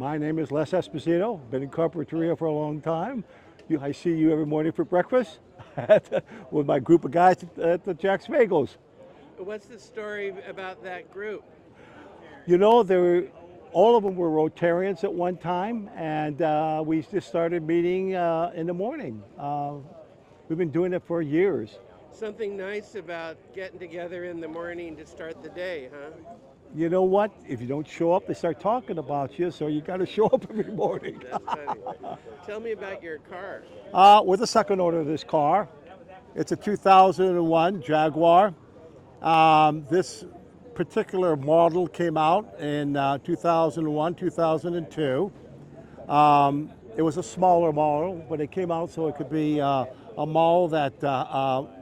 My name is Les Esposito. Been in Carpinteria for a long time. I see you every morning for breakfast with my group of guys at the Jack's Bagels. What's the story about that group? You know, all of them were Rotarians at one time, and we just started meeting in the morning. We've been doing it for years. Something nice about getting together in the morning to start the day, huh? You know what? If you don't show up, they start talking about you, so you got to show up every morning. That's funny. Tell me about your car. We're the second owner of this car. It's a 2001 Jaguar. This particular model came out in 2001, 2002. It was a smaller model, but it came out so it could be a model that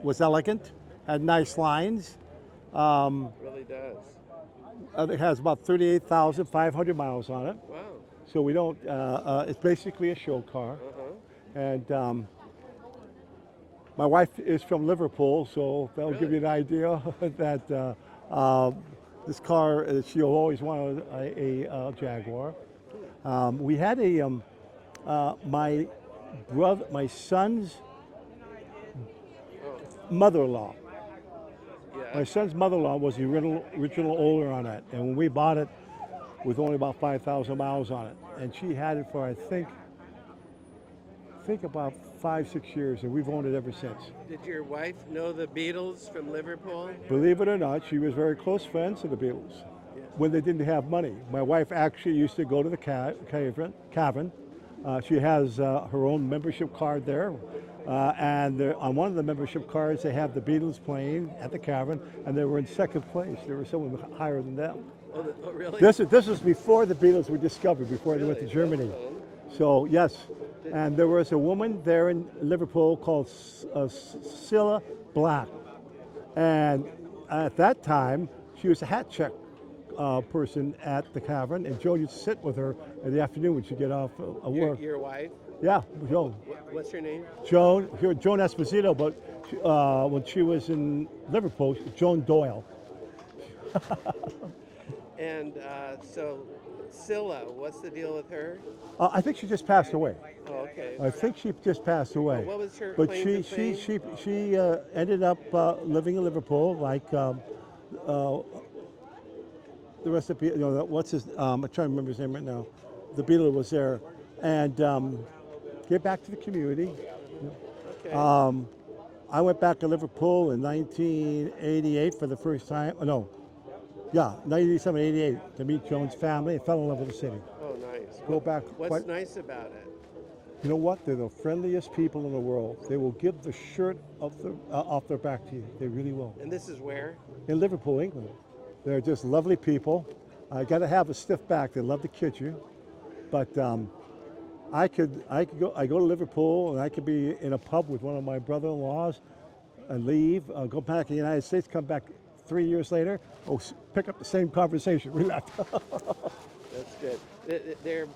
was elegant, had nice lines. Really does. It has about 38,500 miles on it. Wow. So we don't, it's basically a show car. Uh-huh. And my wife is from Liverpool, so that'll give you an idea that this car, she'll always want a Jaguar. We had my son's mother-in-law. Yeah. My son's mother-in-law was the original owner on it, and when we bought it, with only about 5,000 miles on it, and she had it for I think about 5-6 years, and we've owned it ever since. Did your wife know the Beatles from Liverpool? Believe it or not, she was very close friends to the Beatles when they didn't have money. My wife actually used to go to the cavern. She has her own membership card there. And on one of the membership cards, they have the Beatles playing at the cavern, and they were in second place. There was someone higher than them. Oh, really? This was before the Beatles were discovered, before they went to Germany. So yes, and there was a woman there in Liverpool called Cilla Black, and at that time she was a hat check person at the cavern, and Joan used to sit with her in the afternoon when she'd get off work. Your wife? Yeah, Joan. What's her name? Joan Esposito, but when she was in Liverpool, Joan Doyle. And so, Scylla, what's the deal with her? I think she just passed away. Oh, okay. I think she just passed away. What was her But claim she to fame? she ended up living in Liverpool, like the rest of the people. You know, what's his? I'm trying to remember his name right now. The Beatle was there, and get back to the community. Okay. I went back to Liverpool in 1988 for the first time. No, yeah, 1987, 88 to meet Joan's family and fell in love with the city. Oh, nice. Go back. What's nice about it? You know what? They're the friendliest people in the world. They will give the shirt off their back to you. They really will. And this is where? In Liverpool, England. They're just lovely people. I got to have a stiff back. They love to kid you. But I go to Liverpool and I could be in a pub with one of my brother-in-laws and leave, go back to the United States, come back 3 years later, pick up the same conversation. We left. That's good. Their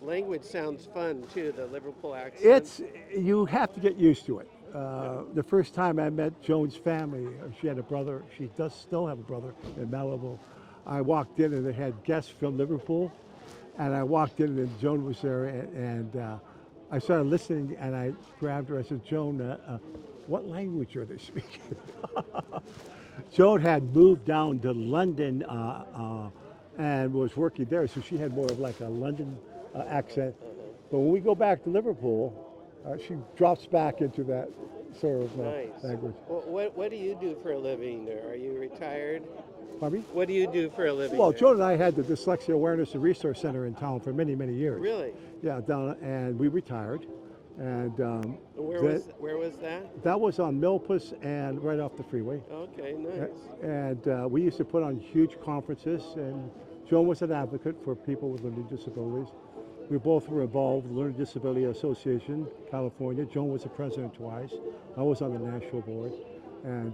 language sounds fun too. The Liverpool accent. You have to get used to it. The first time I met Joan's family, she had a brother. She does still have a brother in Malibu. I walked in and they had guests from Liverpool, and I walked in and Joan was there, and I started listening and I grabbed her. I said, "Joan, what language are they speaking?" Joan had moved down to London and was working there, so she had more of like a London accent. But when we go back to Liverpool, she drops back into that sort of Nice. language. Well, what do you do for a living? Are you retired? Pardon me? What do you do for a living? Well, there? Joan and I had the Dyslexia Awareness and Resource Center in town for many, many years. Really? Yeah, down, and we retired. And Where was that? that was on Milpas and right off the freeway. Okay, nice. And we used to put on huge conferences, and Joan was an advocate for people with learning disabilities. We both were involved with the Learning Disability Association, California. Joan was the president twice. I was on the national board. And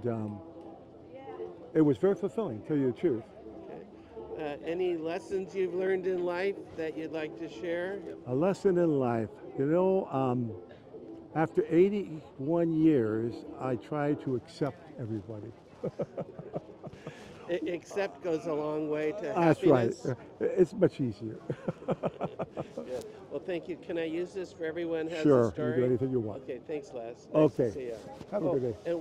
it was very fulfilling, to tell you the truth. Any lessons you've learned in life that you'd like to share? A lesson in life. You know, after 81 years, I try to accept everybody. Accept goes a long way to That's right. happiness. It's much easier. Good. Well, thank you. Can I use this for everyone has a Sure, you can do story? anything you want. Okay, thanks, Les. Nice to Okay. see you. Have a good day. And